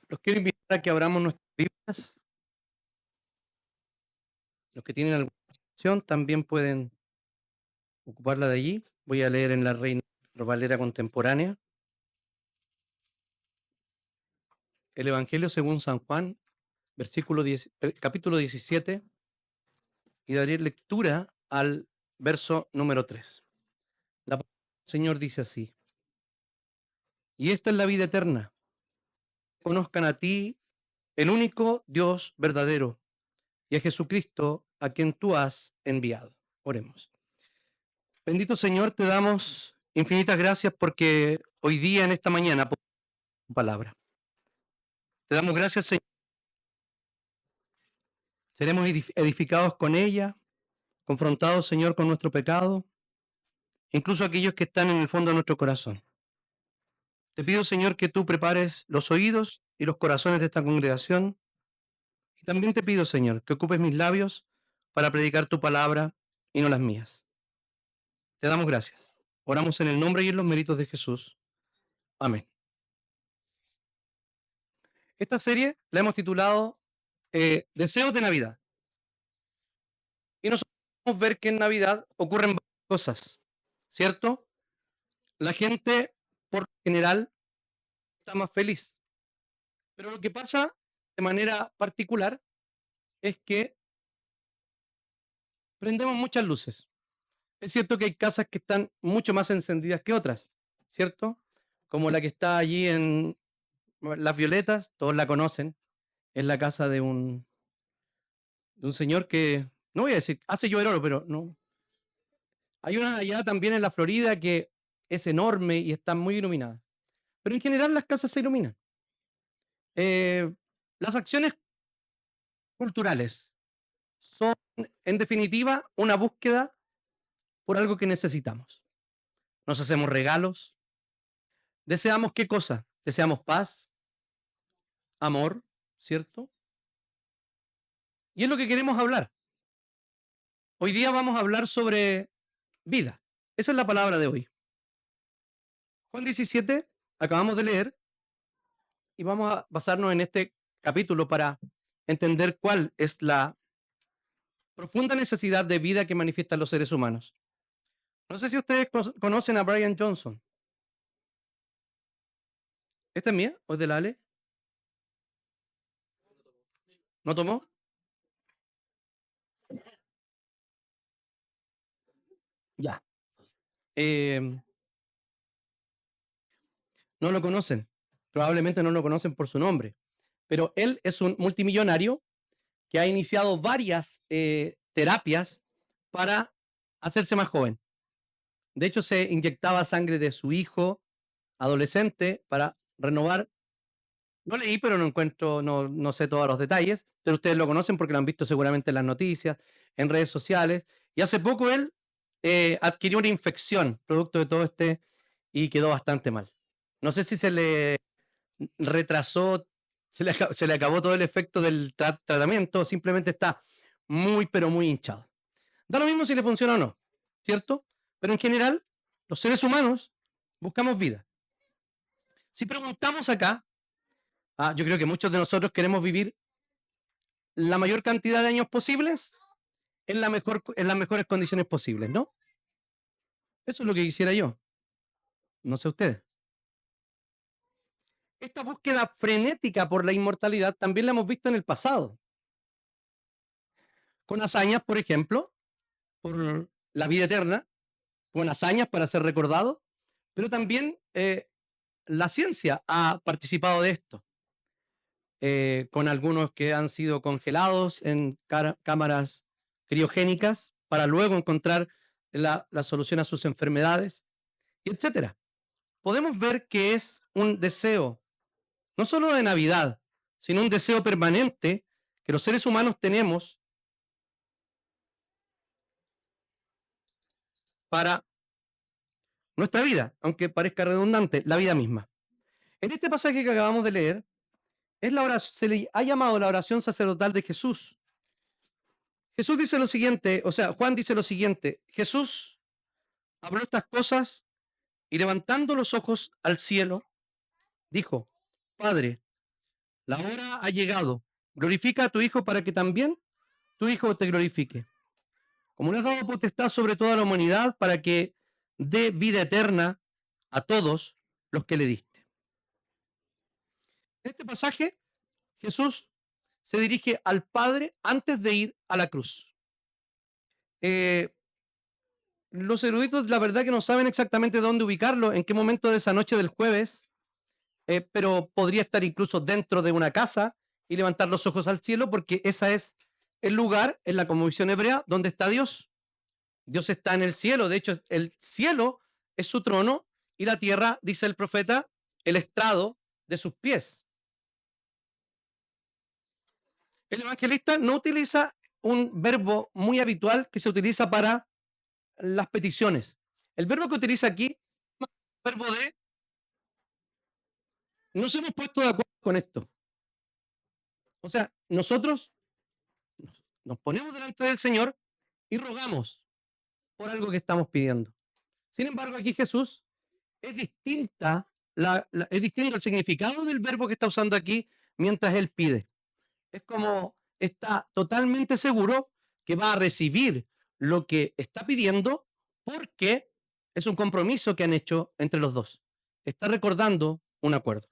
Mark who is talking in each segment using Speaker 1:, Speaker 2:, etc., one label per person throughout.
Speaker 1: Los quiero invitar a que abramos nuestras Biblias. Los que tienen alguna opción también pueden ocuparla de allí. Voy a leer en la Reina Valera Contemporánea el Evangelio según San Juan, capítulo 17, y daré lectura al verso número 3. La palabra del Señor dice así: y esta es la vida eterna, que conozcan a ti, el único Dios verdadero, y a Jesucristo, a quien tú has enviado. Oremos. Bendito Señor, te damos infinitas gracias porque hoy día, en esta mañana, por tu palabra. Te damos gracias, Señor. Seremos edificados con ella, confrontados, Señor, con nuestro pecado, incluso aquellos que están en el fondo de nuestro corazón. Te pido, Señor, que tú prepares los oídos y los corazones de esta congregación. Y también te pido, Señor, que ocupes mis labios para predicar tu palabra y no las mías. Te damos gracias. Oramos en el nombre y en los méritos de Jesús. Amén. Esta serie la hemos titulado Deseos de Navidad. Y nosotros podemos ver que en Navidad ocurren varias cosas, ¿cierto? La gente, por lo general, está más feliz. Pero lo que pasa de manera particular es que prendemos muchas luces. Es cierto que hay casas que están mucho más encendidas que otras, ¿cierto? Como la que está allí en Las Violetas, todos la conocen. Es la casa de un señor que, no voy a decir, hace llover oro, pero no. Hay una allá también en la Florida que es enorme y está muy iluminada. Pero en general las casas se iluminan. Eh, las acciones culturales son, en definitiva, una búsqueda por algo que necesitamos. Nos hacemos regalos. ¿Deseamos qué cosa? Deseamos paz, amor, ¿cierto? Y es lo que queremos hablar. Hoy día vamos a hablar sobre vida. Esa es la palabra de hoy. Juan 17, acabamos de leer, y vamos a basarnos en este capítulo para entender cuál es la profunda necesidad de vida que manifiestan los seres humanos. No sé si ustedes conocen a Brian Johnson. ¿Esta es mía o es de la Ale? ¿No tomó? Ya. Eh, no lo conocen. Probablemente no lo conocen por su nombre. Pero él es un multimillonario que ha iniciado varias terapias para hacerse más joven. De hecho, se inyectaba sangre de su hijo adolescente para renovar. No leí, pero no encuentro, no sé todos los detalles, pero ustedes lo conocen porque lo han visto seguramente en las noticias, en redes sociales. Y hace poco él adquirió una infección producto de todo y quedó bastante mal. No sé si se le retrasó, se le acabó todo el efecto del tratamiento, o simplemente está muy, pero muy hinchado. Da lo mismo si le funciona o no, ¿cierto? Pero en general, los seres humanos buscamos vida. Si preguntamos acá, yo creo que muchos de nosotros queremos vivir la mayor cantidad de años posibles en las mejores condiciones posibles, ¿no? Eso es lo que quisiera yo. No sé ustedes. Esta búsqueda frenética por la inmortalidad también la hemos visto en el pasado. Con hazañas, por ejemplo, por la vida eterna, con hazañas para ser recordado, pero también la ciencia ha participado de esto. Con algunos que han sido congelados en cámaras criogénicas para luego encontrar la solución a sus enfermedades, y etcétera. Podemos ver que es un deseo, no solo de Navidad, sino un deseo permanente que los seres humanos tenemos para nuestra vida, aunque parezca redundante, la vida misma. En este pasaje que acabamos de leer, se le ha llamado la oración sacerdotal de Jesús. Jesús dice lo siguiente, o sea, Juan dice lo siguiente: Jesús habló estas cosas y levantando los ojos al cielo, dijo: Padre, la hora ha llegado. Glorifica a tu Hijo para que también tu Hijo te glorifique. Como le has dado potestad sobre toda la humanidad para que dé vida eterna a todos los que le diste. En este pasaje, Jesús se dirige al Padre antes de ir a la cruz. Los eruditos, la verdad que no saben exactamente dónde ubicarlo, en qué momento de esa noche del jueves, pero podría estar incluso dentro de una casa y levantar los ojos al cielo, porque ese es el lugar en la cosmovisión hebrea donde está Dios. Dios está en el cielo, de hecho el cielo es su trono y la tierra, dice el profeta, el estrado de sus pies. El evangelista no utiliza un verbo muy habitual que se utiliza para las peticiones. El verbo que utiliza aquí es el verbo de nos hemos puesto de acuerdo con esto. O sea, nosotros nos ponemos delante del Señor y rogamos por algo que estamos pidiendo. Sin embargo, aquí Jesús es es distinto el significado del verbo que está usando aquí mientras él pide. Es como está totalmente seguro que va a recibir lo que está pidiendo porque es un compromiso que han hecho entre los dos. Está recordando un acuerdo.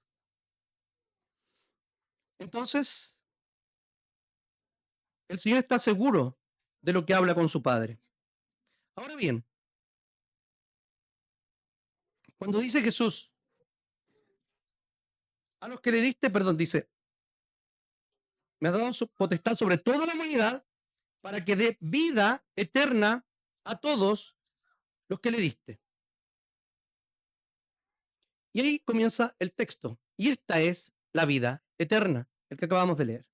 Speaker 1: Entonces, el Señor está seguro de lo que habla con su Padre. Ahora bien, cuando dice Jesús, a los que le diste, perdón, dice, me ha dado su potestad sobre toda la humanidad para que dé vida eterna a todos los que le diste. Y ahí comienza el texto. Y esta es la vida eterna, el que acabamos de leer.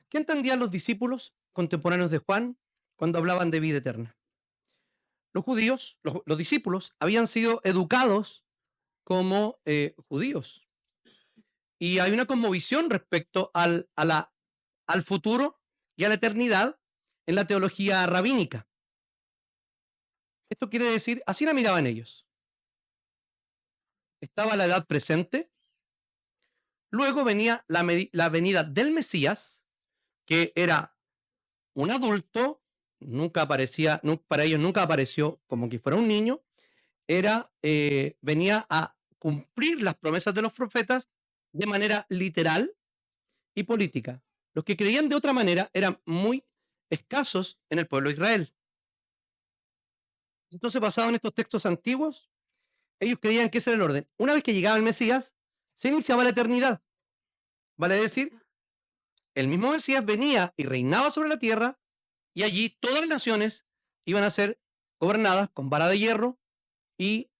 Speaker 1: ¿Qué entendían los discípulos contemporáneos de Juan cuando hablaban de vida eterna? Los judíos, los discípulos, habían sido educados como judíos. Y hay una conmovisión respecto al futuro y a la eternidad en la teología rabínica. Esto quiere decir, así la miraban ellos. Estaba la edad presente, luego venía la venida del Mesías, que era un adulto, nunca aparecía, para ellos nunca apareció como que fuera un niño, venía a cumplir las promesas de los profetas de manera literal y política. Los que creían de otra manera eran muy escasos en el pueblo de Israel. Entonces, basado en estos textos antiguos, ellos creían que ese era el orden. Una vez que llegaba el Mesías, se iniciaba la eternidad. Vale decir, el mismo Mesías venía y reinaba sobre la tierra, y allí todas las naciones iban a ser gobernadas con vara de hierro y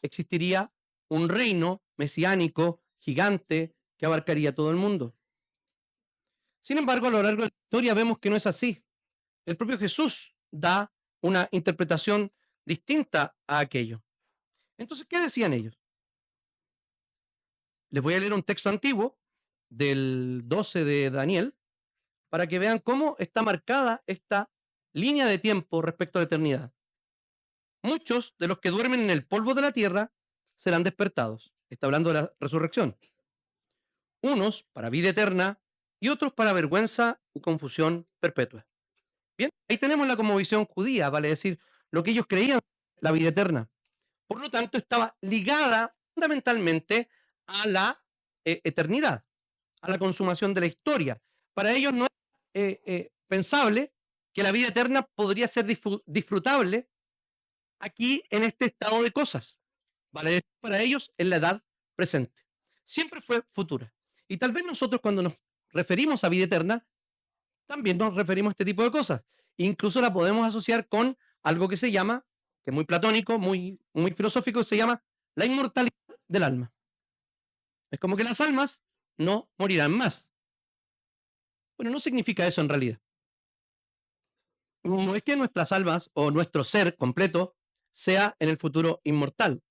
Speaker 1: existiría un reino mesiánico gigante que abarcaría todo el mundo. Sin embargo, a lo largo de la historia vemos que no es así. El propio Jesús da una interpretación distinta a aquello. Entonces, ¿qué decían ellos? Les voy a leer un texto antiguo del 12 de Daniel para que vean cómo está marcada esta línea de tiempo respecto a la eternidad. Muchos de los que duermen en el polvo de la tierra serán despertados. Está hablando de la resurrección. Unos para vida eterna y otros para vergüenza y confusión perpetua. Bien, ahí tenemos la cosmovisión judía, vale decir, lo que ellos creían, la vida eterna. Por lo tanto, estaba ligada fundamentalmente a la eternidad, a la consumación de la historia. Para ellos no es pensable que la vida eterna podría ser disfrutable aquí en este estado de cosas. Vale, para ellos en la edad presente. Siempre fue futura. Y tal vez nosotros cuando nos referimos a vida eterna, también nos referimos a este tipo de cosas. Incluso la podemos asociar con algo que se llama, que es muy platónico, muy filosófico, se llama la inmortalidad del alma. Es como que las almas no morirán más. Bueno, no significa eso en realidad. No es que nuestras almas o nuestro ser completo sea en el futuro inmortal.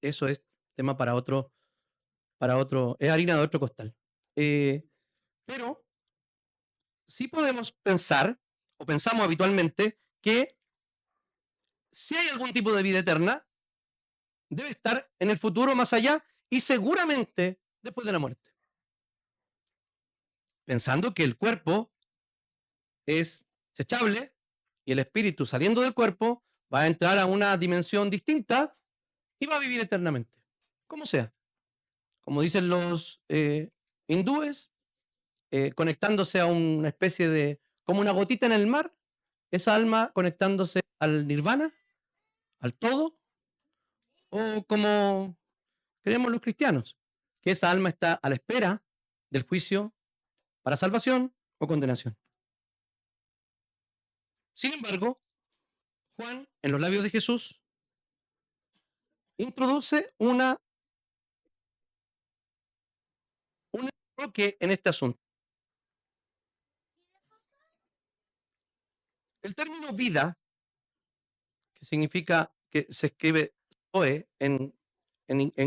Speaker 1: Eso es tema para otro, es harina de otro costal. Pero sí podemos pensar, o pensamos habitualmente, que si hay algún tipo de vida eterna, debe estar en el futuro más allá y seguramente después de la muerte. pensando que el cuerpo es desechable y el espíritu saliendo del cuerpo va a entrar a una dimensión distinta y va a vivir eternamente, como sea. Como dicen los hindúes, conectándose a una especie de, como una gotita en el mar, esa alma conectándose al nirvana, al todo, o como creemos los cristianos, que esa alma está a la espera del juicio para salvación o condenación. Sin embargo, Juan, en los labios de Jesús, introduce un enfoque en este asunto. El término vida, que significa, que se escribe zoe en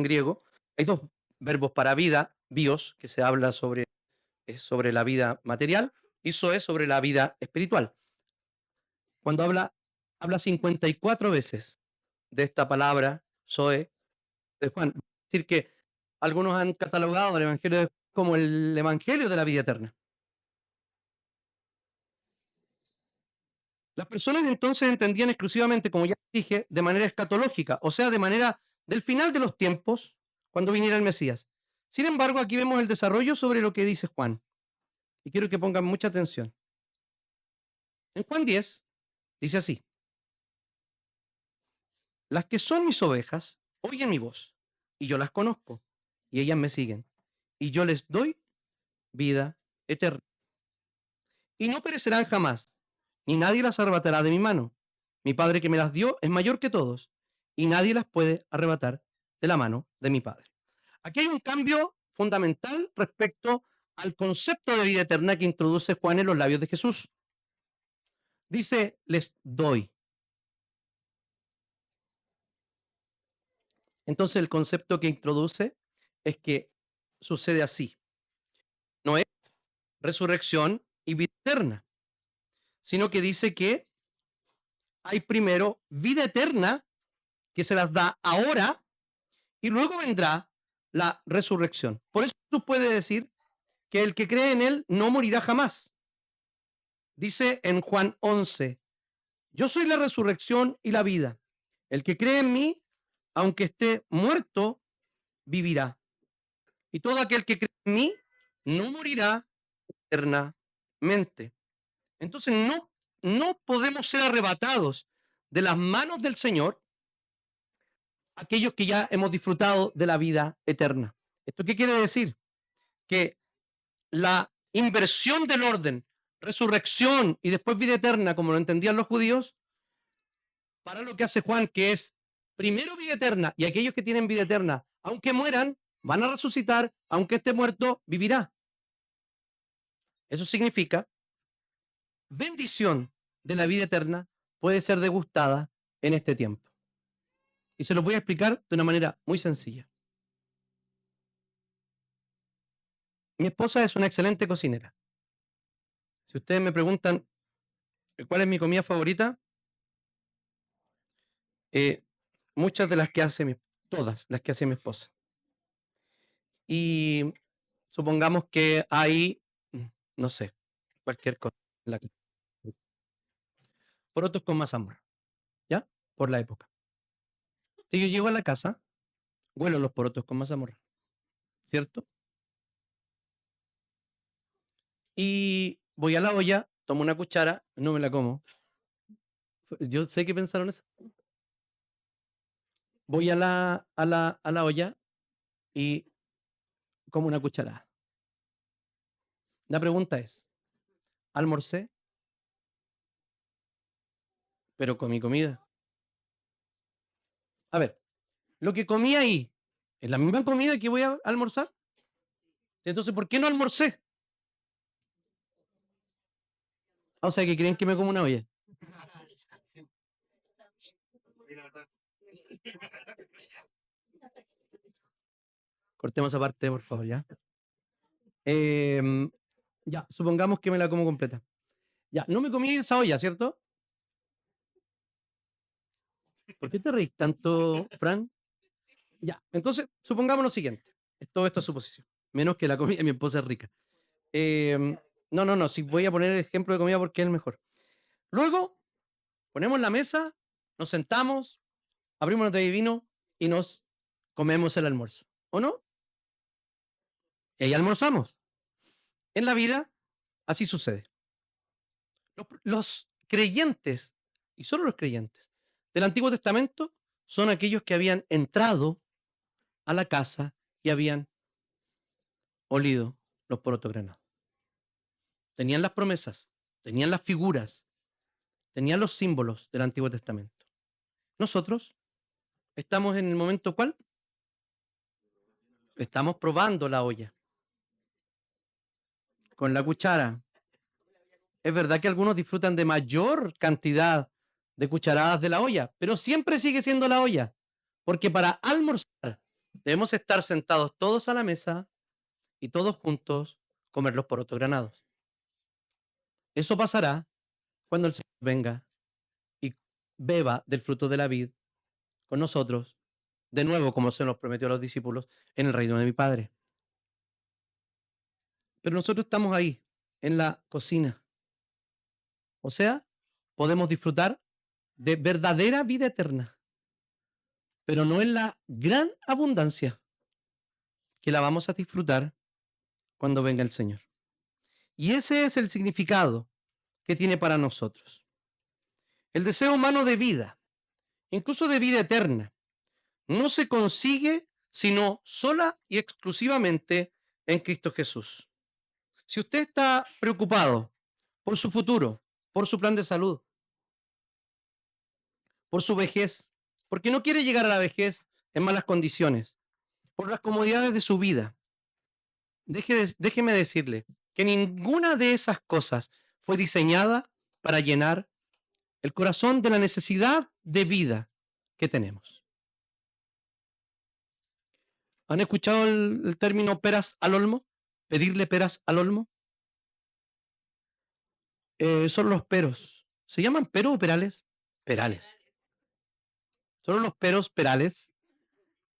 Speaker 1: griego, hay dos verbos para vida, bios, que se habla sobre la vida material, y zoe sobre la vida espiritual. Cuando habla 54 veces de esta palabra, zoe, de Juan. Es decir, que algunos han catalogado el Evangelio de Juan como el Evangelio de la vida eterna. Las personas entonces entendían exclusivamente, como ya dije, de manera escatológica, o sea, de manera del final de los tiempos, cuando viniera el Mesías. Sin embargo, aquí vemos el desarrollo sobre lo que dice Juan. Y quiero que pongan mucha atención. En Juan 10 dice así: las que son mis ovejas oyen mi voz, y yo las conozco, y ellas me siguen, y yo les doy vida eterna. Y no perecerán jamás, ni nadie las arrebatará de mi mano. Mi Padre que me las dio es mayor que todos, y nadie las puede arrebatar de la mano de mi Padre. Aquí hay un cambio fundamental respecto al concepto de vida eterna que introduce Juan en los labios de Jesús. Dice, les doy. Entonces el concepto que introduce es que sucede así. No es resurrección y vida eterna, sino que dice que hay primero vida eterna que se las da ahora y luego vendrá la resurrección. Por eso tú puedes decir que el que cree en él no morirá jamás. Dice en Juan 11, yo soy la resurrección y la vida. El que cree en mí, aunque esté muerto, vivirá. Y todo aquel que cree en mí no morirá eternamente. Entonces no podemos ser arrebatados de las manos del Señor aquellos que ya hemos disfrutado de la vida eterna. ¿Esto qué quiere decir? Que la inversión del orden, resurrección y después vida eterna, como lo entendían los judíos, para lo que hace Juan, que es primero vida eterna, y aquellos que tienen vida eterna, aunque mueran, van a resucitar, aunque esté muerto, vivirá. Eso significa, bendición de la vida eterna puede ser degustada en este tiempo. Y se los voy a explicar de una manera muy sencilla. Mi esposa es una excelente cocinera. Si ustedes me preguntan cuál es mi comida favorita, muchas de las que hace todas las que hace mi esposa. Y supongamos que hay, no sé, cualquier cosa. Porotos con mazamorra, ¿ya? Por la época. Si yo llego a la casa, huelo los porotos con mazamorra, ¿cierto? Y voy a la olla, tomo una cuchara, no me la como. Yo sé que pensaron eso. Voy a la olla y como una cucharada. La pregunta es, ¿almorcé? Pero comí comida. A ver, lo que comí ahí, ¿es la misma comida que voy a almorzar? Entonces, ¿por qué no almorcé? O sea, que creen que me como una olla. Cortemos esa parte, por favor, ¿ya? Ya, supongamos que me la como completa. Ya, no me comí esa olla, ¿cierto? ¿Por qué te reís tanto, Fran? Ya, entonces, supongamos lo siguiente. Todo esto es suposición. Menos que la comida de mi esposa es rica. No, si voy a poner el ejemplo de comida porque es el mejor. Luego, ponemos la mesa, nos sentamos, abrimos una botella de vino y nos comemos el almuerzo. ¿O no? Y ahí almorzamos. En la vida, así sucede. Los creyentes, y solo los creyentes, del Antiguo Testamento son aquellos que habían entrado a la casa y habían olido los porotos granados. Tenían las promesas, tenían las figuras, tenían los símbolos del Antiguo Testamento. Nosotros estamos en el momento ¿cuál? Estamos probando la olla con la cuchara. Es verdad que algunos disfrutan de mayor cantidad de cucharadas de la olla, pero siempre sigue siendo la olla, porque para almorzar debemos estar sentados todos a la mesa y todos juntos comer los porotos granados. Eso pasará cuando el Señor venga y beba del fruto de la vid con nosotros, de nuevo, como se nos prometió a los discípulos, en el reino de mi Padre. Pero nosotros estamos ahí, en la cocina. O sea, podemos disfrutar de verdadera vida eterna, pero no en la gran abundancia que la vamos a disfrutar cuando venga el Señor. Y ese es el significado que tiene para nosotros. El deseo humano de vida, incluso de vida eterna, no se consigue sino sola y exclusivamente en Cristo Jesús. Si usted está preocupado por su futuro, por su plan de salud, por su vejez, porque no quiere llegar a la vejez en malas condiciones, por las comodidades de su vida, déjeme decirle que ninguna de esas cosas fue diseñada para llenar el corazón de la necesidad de vida que tenemos. ¿Han escuchado el término peras al olmo? ¿Pedirle peras al olmo? Son los peros. ¿Se llaman peros o perales? Perales. Solo los peros perales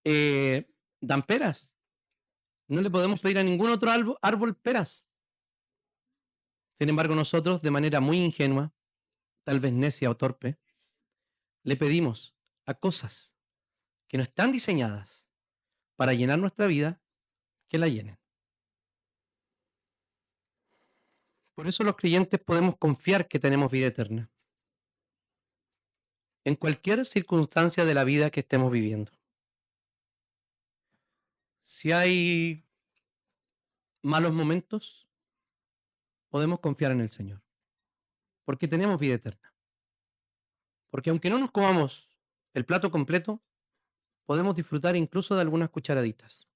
Speaker 1: dan peras. No le podemos pedir a ningún otro árbol peras. Sin embargo, nosotros, de manera muy ingenua, tal vez necia o torpe, le pedimos a cosas que no están diseñadas para llenar nuestra vida, que la llenen. Por eso los creyentes podemos confiar que tenemos vida eterna, en cualquier circunstancia de la vida que estemos viviendo. Si hay malos momentos, podemos confiar en el Señor, porque tenemos vida eterna. Porque aunque no nos comamos el plato completo, podemos disfrutar incluso de algunas cucharaditas.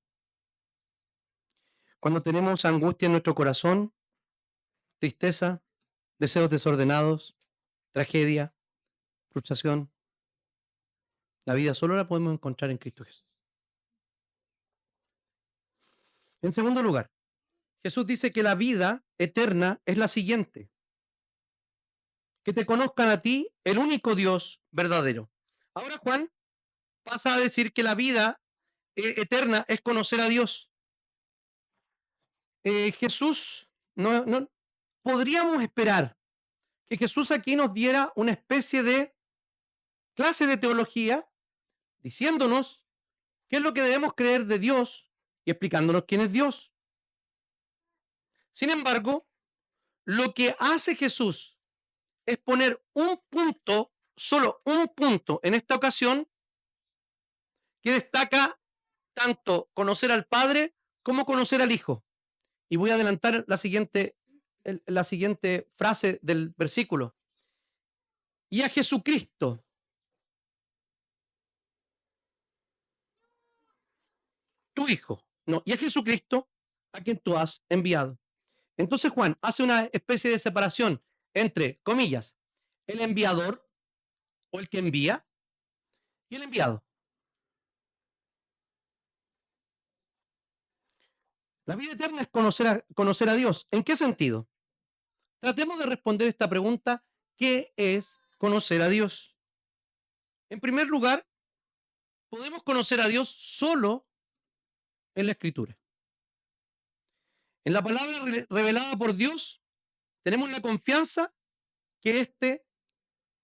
Speaker 1: Cuando tenemos angustia en nuestro corazón, tristeza, deseos desordenados, tragedia, frustración, la vida solo la podemos encontrar en Cristo Jesús. En segundo lugar, Jesús dice que la vida eterna es la siguiente: que te conozcan a ti, el único Dios verdadero. Ahora Juan pasa a decir que la vida eterna es conocer a Dios. Jesús, no podríamos esperar que Jesús aquí nos diera una especie de clase de teología diciéndonos qué es lo que debemos creer de Dios y explicándonos quién es Dios. Sin embargo, lo que hace Jesús es poner un punto, solo un punto en esta ocasión, que destaca tanto conocer al Padre como conocer al Hijo. Y voy a adelantar la siguiente frase del versículo. Y a Jesucristo, tu Hijo. No, y a Jesucristo, a quien tú has enviado. Entonces Juan hace una especie de separación entre, comillas, el enviador o el que envía y el enviado. La vida eterna es conocer a Dios. ¿En qué sentido? Tratemos de responder esta pregunta: ¿qué es conocer a Dios? En primer lugar, podemos conocer a Dios solo en la Escritura. En la palabra revelada por Dios, tenemos la confianza que esta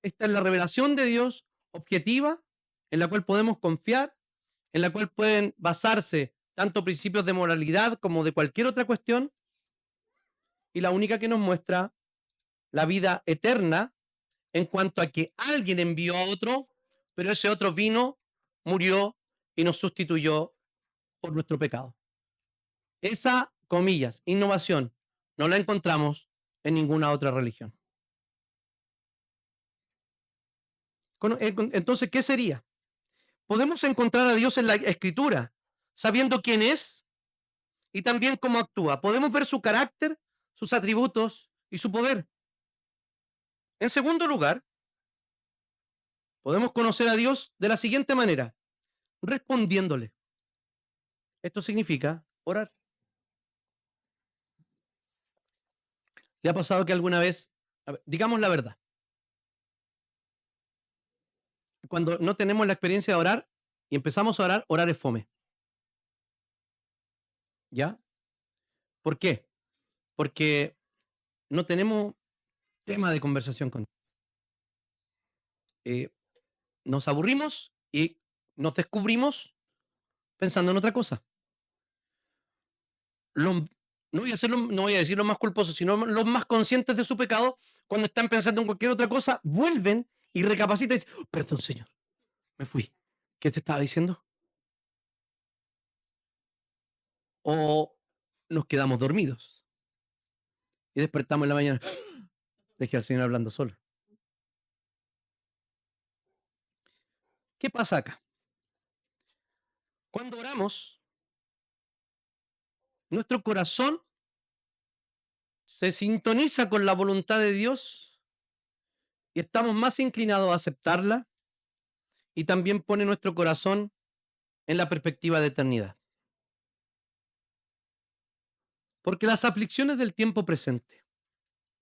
Speaker 1: es la revelación de Dios objetiva, en la cual podemos confiar, en la cual pueden basarse tanto principios de moralidad como de cualquier otra cuestión, y la única que nos muestra la vida eterna en cuanto a que alguien envió a otro, pero ese otro vino, murió y nos sustituyó por nuestro pecado. Esa, comillas, innovación, no la encontramos en ninguna otra religión. Entonces, ¿qué sería? Podemos encontrar a Dios en la Escritura, sabiendo quién es y también cómo actúa. Podemos ver su carácter, sus atributos y su poder. En segundo lugar, podemos conocer a Dios de la siguiente manera, respondiéndole. Esto significa orar. ¿Le ha pasado que alguna vez, digamos la verdad, cuando no tenemos la experiencia de orar y empezamos a orar, orar es fome? ¿Ya? ¿Por qué? Porque no tenemos tema de conversación con nos aburrimos y nos descubrimos pensando en otra cosa. No voy a decir los más culposos, sino los más conscientes de su pecado, cuando están pensando en cualquier otra cosa, vuelven y recapacitan y dicen, perdón, Señor, me fui. ¿Qué te estaba diciendo? O nos quedamos dormidos y despertamos en la mañana. Dejé al Señor hablando solo. ¿Qué pasa acá? Cuando oramos, nuestro corazón se sintoniza con la voluntad de Dios y estamos más inclinados a aceptarla, y también pone nuestro corazón en la perspectiva de eternidad. Porque las aflicciones del tiempo presente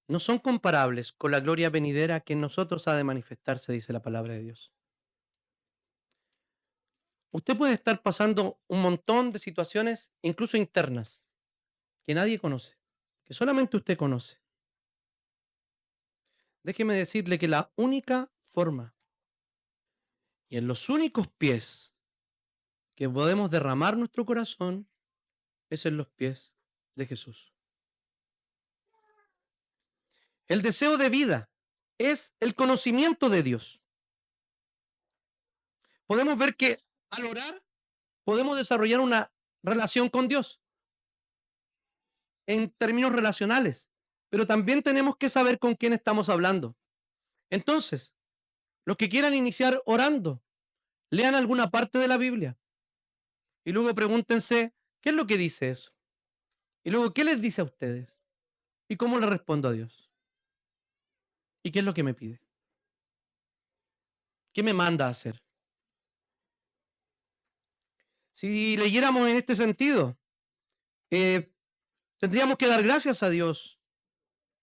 Speaker 1: no son comparables con la gloria venidera que en nosotros ha de manifestarse, dice la palabra de Dios. Usted puede estar pasando un montón de situaciones, incluso internas, que nadie conoce, que solamente usted conoce. Déjeme decirle que la única forma y en los únicos pies que podemos derramar nuestro corazón es en los pies de Jesús. El deseo de vida es el conocimiento de Dios. Podemos ver que al orar podemos desarrollar una relación con Dios en términos relacionales, pero también tenemos que saber con quién estamos hablando. Entonces, los que quieran iniciar orando, lean alguna parte de la Biblia y luego pregúntense, ¿qué es lo que dice eso? Y luego, ¿qué les dice a ustedes? ¿Y cómo le respondo a Dios? ¿Y qué es lo que me pide? ¿Qué me manda a hacer? Si leyéramos en este sentido, tendríamos que dar gracias a Dios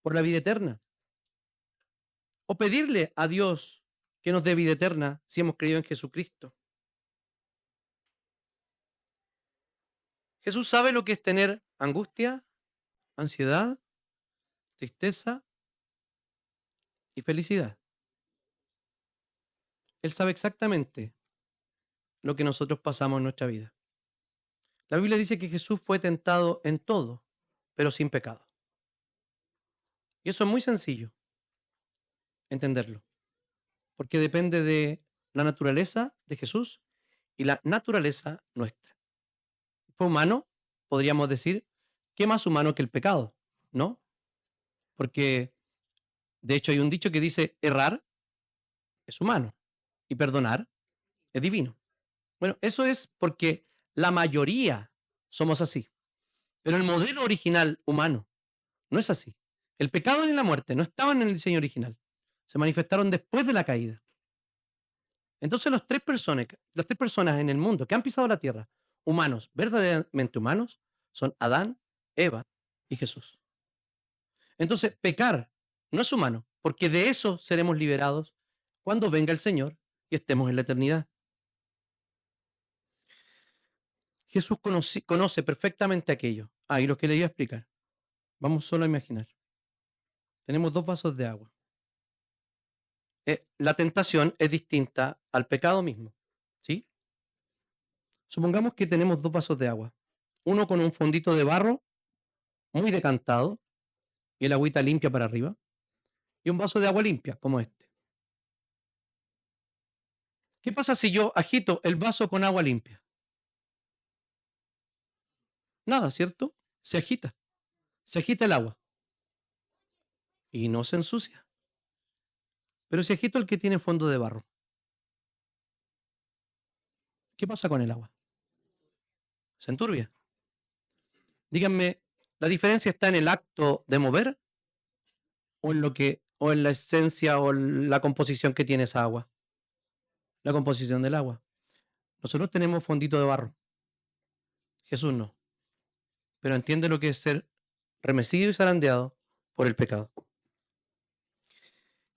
Speaker 1: por la vida eterna. O pedirle a Dios que nos dé vida eterna si hemos creído en Jesucristo. Jesús sabe lo que es tener angustia, ansiedad, tristeza y felicidad. Él sabe exactamente lo que nosotros pasamos en nuestra vida. La Biblia dice que Jesús fue tentado en todo, pero sin pecado. Y eso es muy sencillo entenderlo, porque depende de la naturaleza de Jesús y la naturaleza nuestra. Fue humano, podríamos decir, ¿qué más humano que el pecado? ¿No? Porque de hecho hay un dicho que dice, errar es humano y perdonar es divino. Bueno, eso es porque la mayoría somos así. Pero el modelo original humano no es así. El pecado ni la muerte no estaban en el diseño original. Se manifestaron después de la caída. Entonces las tres personas en el mundo que han pisado la tierra, humanos, verdaderamente humanos, son Adán, Eva y Jesús. Entonces, pecar no es humano, porque de eso seremos liberados cuando venga el Señor y estemos en la eternidad. Jesús conoce perfectamente aquello. Y lo que le iba a explicar. Vamos solo a imaginar. Tenemos 2 vasos de agua. La tentación es distinta al pecado mismo, ¿sí? Supongamos que tenemos 2 vasos de agua. Uno con un fondito de barro muy decantado y el agüita limpia para arriba. Y un vaso de agua limpia, como este. ¿Qué pasa si yo agito el vaso con agua limpia? Nada, ¿cierto? Se agita. Se agita el agua. Y no se ensucia. Pero si agito el que tiene fondo de barro, ¿qué pasa con el agua? Se enturbia. Díganme, ¿la diferencia está en el acto de mover o en lo que o en la esencia o la composición que tiene esa agua? La composición del agua. Nosotros tenemos fondito de barro. Jesús no. Pero entiende lo que es ser remecido y zarandeado por el pecado.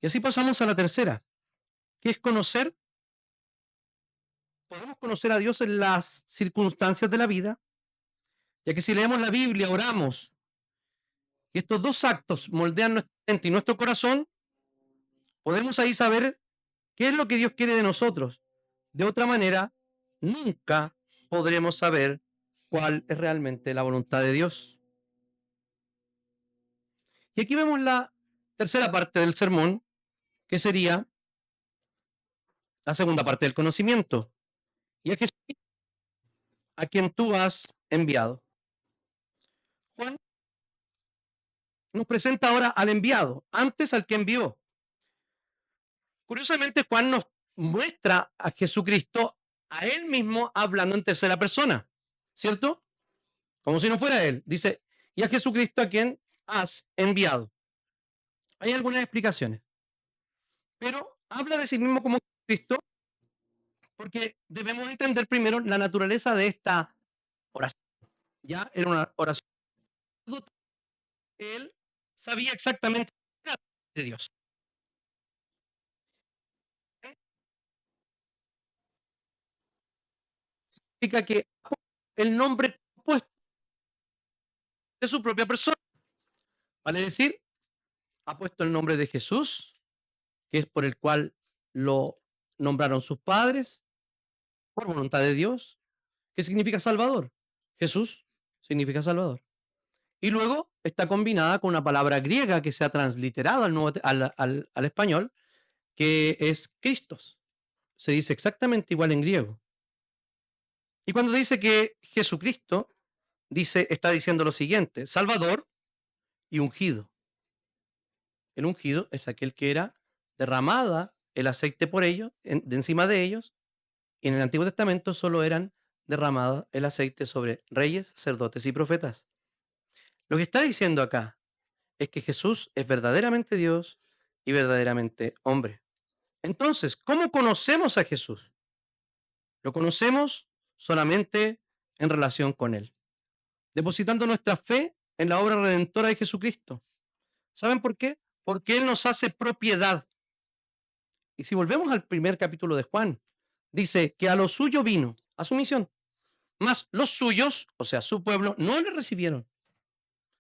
Speaker 1: Y así pasamos a la tercera, que es conocer. Podemos conocer a Dios en las circunstancias de la vida, ya que si leemos la Biblia, oramos, y estos 2 actos moldean nuestra mente y nuestro corazón, podemos ahí saber qué es lo que Dios quiere de nosotros. De otra manera, nunca podremos saber cuál es realmente la voluntad de Dios. Y aquí vemos la tercera parte del sermón, que sería la segunda parte del conocimiento. Y es Jesús a quien tú has enviado. Juan nos presenta ahora al enviado, antes al que envió. Curiosamente, Juan nos muestra a Jesucristo, a él mismo, hablando en tercera persona, ¿cierto? Como si no fuera él. Dice, y a Jesucristo a quien has enviado. Hay algunas explicaciones, pero habla de sí mismo como Cristo, porque debemos entender primero la naturaleza de esta oración. Ya era una oración. Él sabía exactamente de Dios. Significa que el nombre compuesto de su propia persona, vale decir, ha puesto el nombre de Jesús, que es por el cual lo nombraron sus padres, por voluntad de Dios, que significa Salvador. Jesús significa Salvador. Y luego está combinada con una palabra griega que se ha transliterado al español, que es Christos. Se dice exactamente igual en griego. Y cuando dice que Jesucristo está diciendo lo siguiente: Salvador y ungido. El ungido es aquel que era derramada el aceite por ellos, de encima de ellos, y en el Antiguo Testamento solo eran derramada el aceite sobre reyes, sacerdotes y profetas. Lo que está diciendo acá es que Jesús es verdaderamente Dios y verdaderamente hombre. Entonces, ¿cómo conocemos a Jesús? Lo conocemos solamente en relación con Él, depositando nuestra fe en la obra redentora de Jesucristo. ¿Saben por qué? Porque Él nos hace propiedad. Y si volvemos al primer capítulo de Juan, dice que a lo suyo vino, a su misión, mas los suyos, o sea, su pueblo, no le recibieron.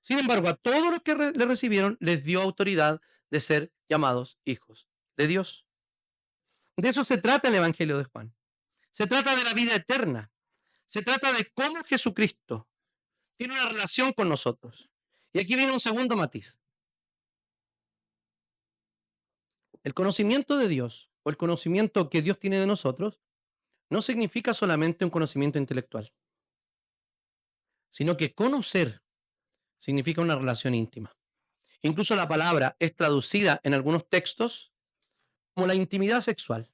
Speaker 1: Sin embargo, a todos los que le recibieron les dio autoridad de ser llamados hijos de Dios. De eso se trata el Evangelio de Juan. Se trata de la vida eterna. Se trata de cómo Jesucristo tiene una relación con nosotros. Y aquí viene un segundo matiz. El conocimiento de Dios, o el conocimiento que Dios tiene de nosotros, no significa solamente un conocimiento intelectual, sino que conocer significa una relación íntima. Incluso la palabra es traducida en algunos textos como la intimidad sexual.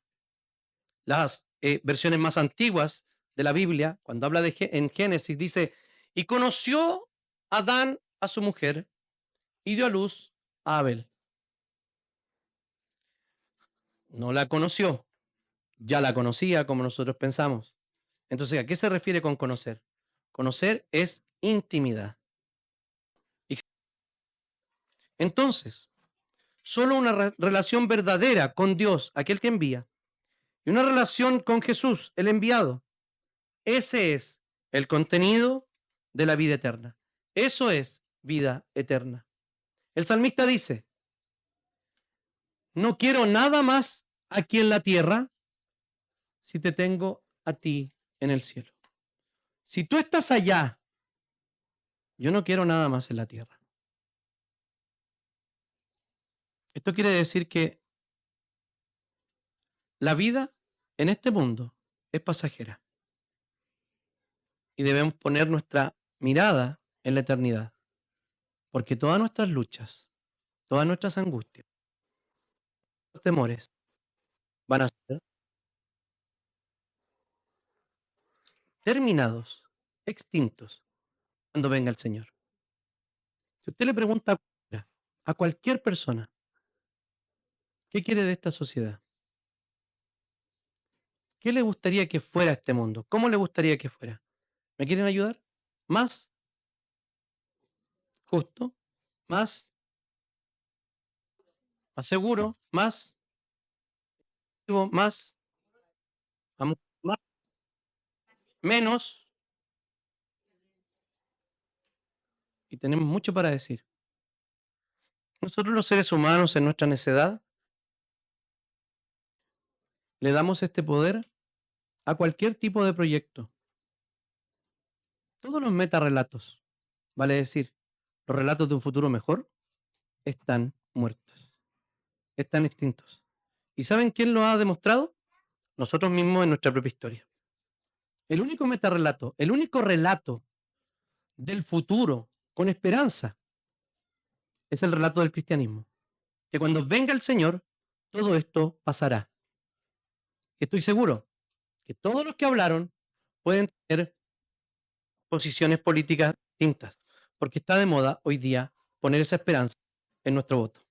Speaker 1: Las versiones más antiguas de la Biblia, cuando habla en Génesis, dice, y conoció Adán a su mujer y dio a luz a Abel. No la conoció, ya la conocía como nosotros pensamos. Entonces, ¿a qué se refiere con conocer? Conocer es intimidad. Entonces, solo una relación verdadera con Dios, aquel que envía, y una relación con Jesús, el enviado, ese es el contenido de la vida eterna. Eso es vida eterna. El salmista dice, no quiero nada más aquí en la tierra si te tengo a ti en el cielo. Si tú estás allá, yo no quiero nada más en la tierra. Esto quiere decir que la vida en este mundo es pasajera y debemos poner nuestra mirada en la eternidad, porque todas nuestras luchas, todas nuestras angustias, los temores van a ser terminados, extintos, cuando venga el Señor. Si usted le pregunta a cualquier persona, ¿qué quiere de esta sociedad? ¿Qué le gustaría que fuera este mundo? ¿Cómo le gustaría que fuera? ¿Me quieren ayudar? ¿Más justo? ¿Más, más seguro? ¿Más? ¿Más? ¿Más? ¿Menos? Y tenemos mucho para decir. Nosotros los seres humanos en nuestra necedad le damos este poder a cualquier tipo de proyecto. Todos los metarrelatos, vale decir, los relatos de un futuro mejor, están muertos, están extintos. ¿Y saben quién lo ha demostrado? Nosotros mismos en nuestra propia historia. El único metarrelato, el único relato del futuro con esperanza es el relato del cristianismo. Que cuando venga el Señor, todo esto pasará. Estoy seguro que todos los que hablaron pueden tener posiciones políticas distintas, porque está de moda hoy día poner esa esperanza en nuestro voto.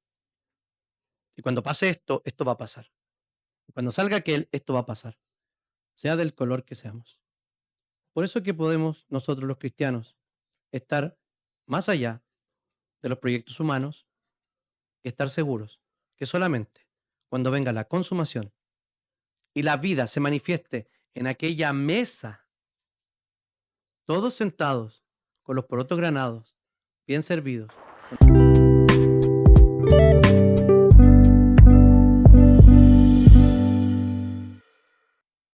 Speaker 1: Y cuando pase esto, esto va a pasar. Y cuando salga aquel, esto va a pasar, sea del color que seamos. Por eso es que podemos nosotros los cristianos estar más allá de los proyectos humanos y estar seguros que solamente cuando venga la consumación y la vida se manifieste en aquella mesa, todos sentados con los porotos granados, bien servidos,